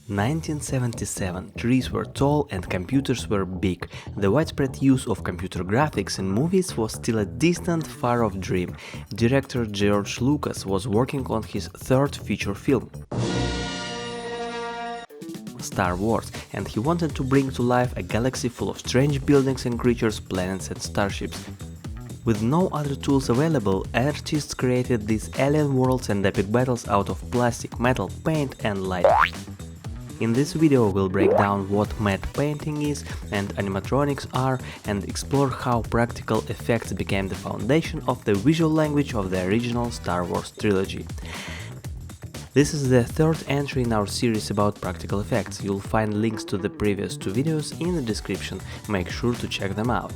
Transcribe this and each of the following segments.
1977, trees were tall and computers were big. The widespread use of computer graphics in movies was still a distant, far-off dream. Director George Lucas was working on his third feature film, Star Wars, and he wanted to bring to life a galaxy full of strange buildings and creatures, planets and starships. With no other tools available, artists created these alien worlds and epic battles out of plastic, metal, paint and light. In this video we'll break down what matte painting is and animatronics are, and explore how practical effects became the foundation of the visual language of the original Star Wars trilogy. This is the third entry in our series about practical effects. You'll find links to the previous two videos in the description, make sure to check them out.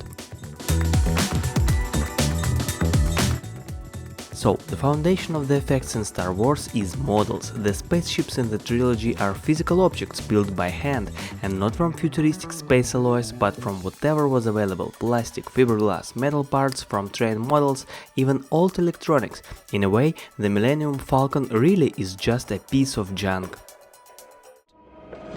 So, the foundation of the effects in Star Wars is models. The spaceships in the trilogy are physical objects built by hand, and not from futuristic space alloys, but from whatever was available: plastic, fiberglass, metal parts from train models, even old electronics. In a way, the Millennium Falcon really is just a piece of junk.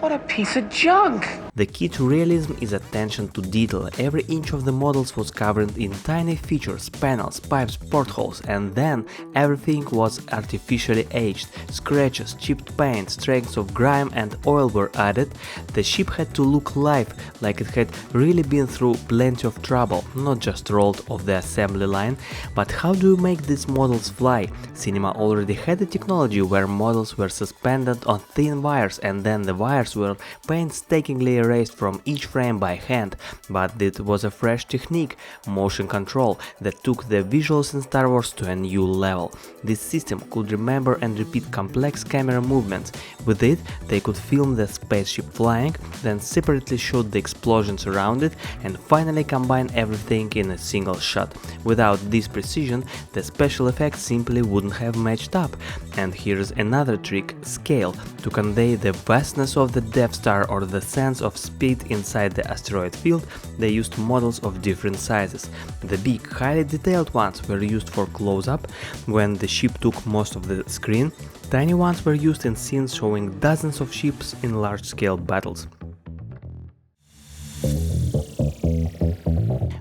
What a piece of junk! The key to realism is attention to detail. Every inch of the models was covered in tiny features, panels, pipes, portholes, and then everything was artificially aged. Scratches, chipped paint, streaks of grime and oil were added. The ship had to look live, like it had really been through plenty of trouble, not just rolled off the assembly line. But how do you make these models fly? Cinema already had a technology where models were suspended on thin wires, and then the wires were painstakingly erased from each frame by hand, but it was a fresh technique, motion control, that took the visuals in Star Wars to a new level. This system could remember and repeat complex camera movements. With it, they could film the spaceship flying, then separately shoot the explosions around it, and finally combine everything in a single shot. Without this precision, the special effects simply wouldn't have matched up. And here's another trick: scale. To convey the vastness of the Death Star or the sense of speed inside the asteroid field, they used models of different sizes. The big, highly detailed ones were used for close-up, when the ship took most of the screen. Tiny ones were used in scenes showing dozens of ships in large-scale battles.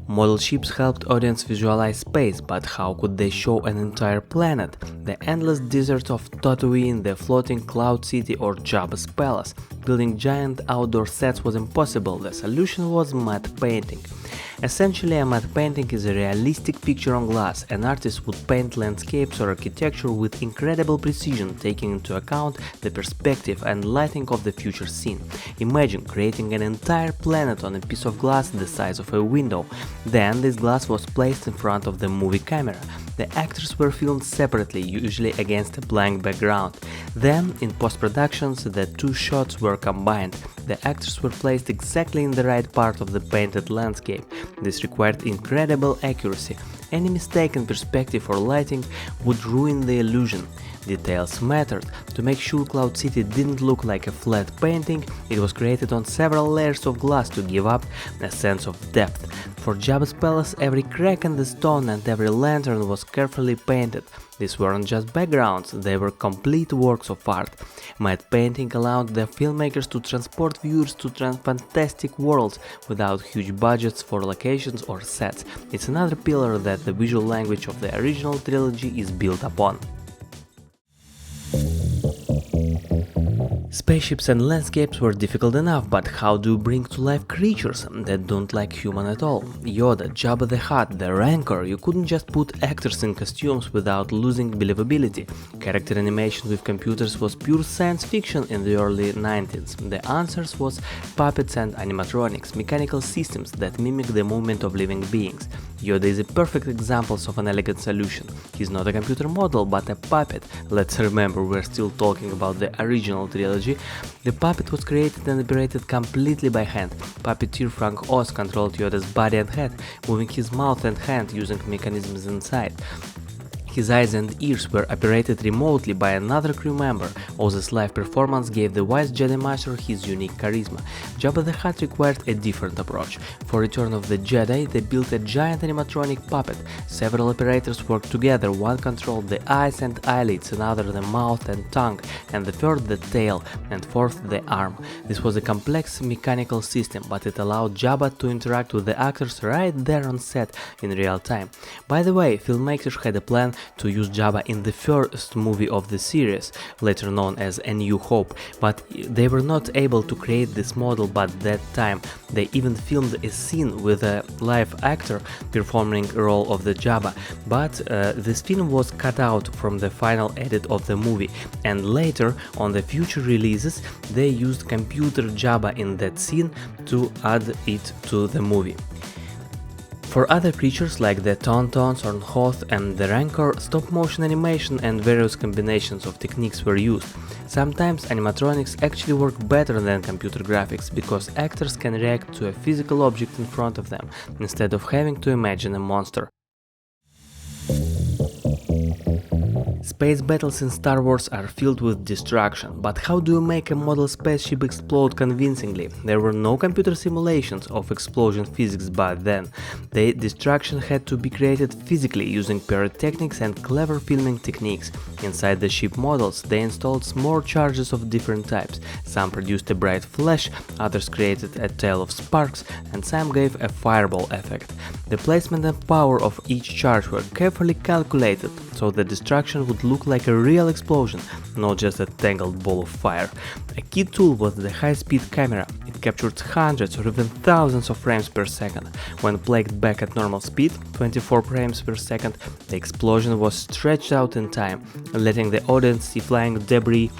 Model ships helped audience visualize space, but how could they show an entire planet? The endless deserts of Tatooine, the floating cloud city or Jabba's palace. Building giant outdoor sets was impossible. The solution was matte painting. Essentially, a matte painting is a realistic picture on glass. An artist would paint landscapes or architecture with incredible precision, taking into account the perspective and lighting of the future scene. Imagine creating an entire planet on a piece of glass the size of a window. Then this glass was placed in front of the movie camera. The actors were filmed separately, usually against a blank background. Then, in post-productions, the two shots were combined. The actors were placed exactly in the right part of the painted landscape. This required incredible accuracy. Any mistake in perspective or lighting would ruin the illusion. Details mattered. To make sure Cloud City didn't look like a flat painting, it was created on several layers of glass to give up a sense of depth. For Jabba's palace, every crack in the stone and every lantern was carefully painted. These weren't just backgrounds, they were complete works of art. Matte painting allowed the filmmakers to transport viewers to fantastic worlds without huge budgets for locations or sets. It's another pillar that the visual language of the original trilogy is built upon. Spaceships and landscapes were difficult enough, but how do you bring to life creatures that don't like human at all? Yoda, Jabba the Hutt, the Rancor. You couldn't just put actors in costumes without losing believability. Character animation with computers was pure science fiction in the early 90s. The answers was puppets and animatronics, mechanical systems that mimic the movement of living beings. Yoda is a perfect example of an elegant solution. He's not a computer model, but a puppet. Let's remember, we're still talking about the original trilogy. The puppet was created and operated completely by hand. Puppeteer Frank Oz controlled Yoda's body and head, moving his mouth and hand using mechanisms inside. His eyes and ears were operated remotely by another crew member. All this live performance gave the wise Jedi Master his unique charisma. Jabba the Hutt required a different approach. For Return of the Jedi, they built a giant animatronic puppet. Several operators worked together, one controlled the eyes and eyelids, another the mouth and tongue, and the third the tail, and fourth the arm. This was a complex mechanical system, but it allowed Jabba to interact with the actors right there on set in real time. By the way, filmmakers had a plan to use Jabba in the first movie of the series, later known as A New Hope, but they were not able to create this model by that time. They even filmed a scene with a live actor performing a role of the Jabba, but this film was cut out from the final edit of the movie, and later on the future releases they used computer Jabba in that scene to add it to the movie. For other creatures like the Tauntauns or Hoth and the Rancor, stop-motion animation and various combinations of techniques were used. Sometimes animatronics actually work better than computer graphics, because actors can react to a physical object in front of them, instead of having to imagine a monster. Space battles in Star Wars are filled with destruction, but how do you make a model spaceship explode convincingly? There were no computer simulations of explosion physics back then. The destruction had to be created physically using pyrotechnics and clever filming techniques. Inside the ship models, they installed small charges of different types. Some produced a bright flash, others created a tail of sparks, and some gave a fireball effect. The placement and power of each charge were carefully calculated, so the destruction would look like a real explosion, not just a tangled ball of fire. A key tool was the high-speed camera. It captured hundreds or even thousands of frames per second. When played back at normal speed, 24 frames per second, the explosion was stretched out in time, letting the audience see flying debris,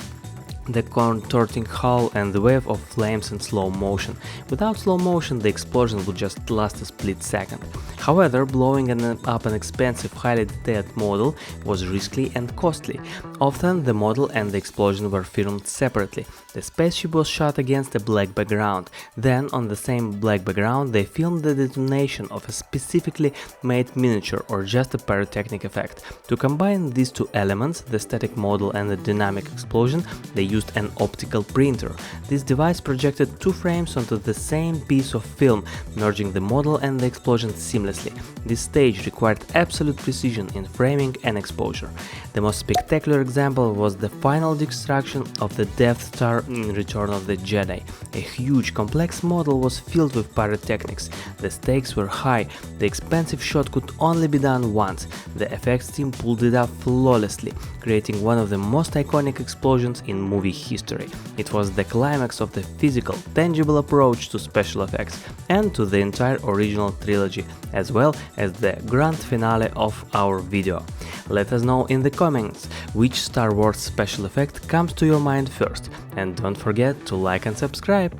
the contorting hull and the wave of flames in slow motion. Without slow motion, the explosion would just last a split second. However, blowing up an expensive, highly detailed model was risky and costly. Often the model and the explosion were filmed separately. The spaceship was shot against a black background. Then, on the same black background, they filmed the detonation of a specifically made miniature or just a pyrotechnic effect. To combine these two elements, the static model and the dynamic explosion, they used an optical printer. This device projected two frames onto the same piece of film, merging the model and the explosion seamlessly. This stage required absolute precision in framing and exposure. The most spectacular example was the final destruction of the Death Star in Return of the Jedi. A huge, complex model was filled with pyrotechnics. The stakes were high, the expensive shot could only be done once. The effects team pulled it off flawlessly, creating one of the most iconic explosions in movie history. It was the climax of the physical, tangible approach to special effects and to the entire original trilogy, as well as the grand finale of our video. Let us know in the comments which Star Wars special effect comes to your mind first, and don't forget to like and subscribe.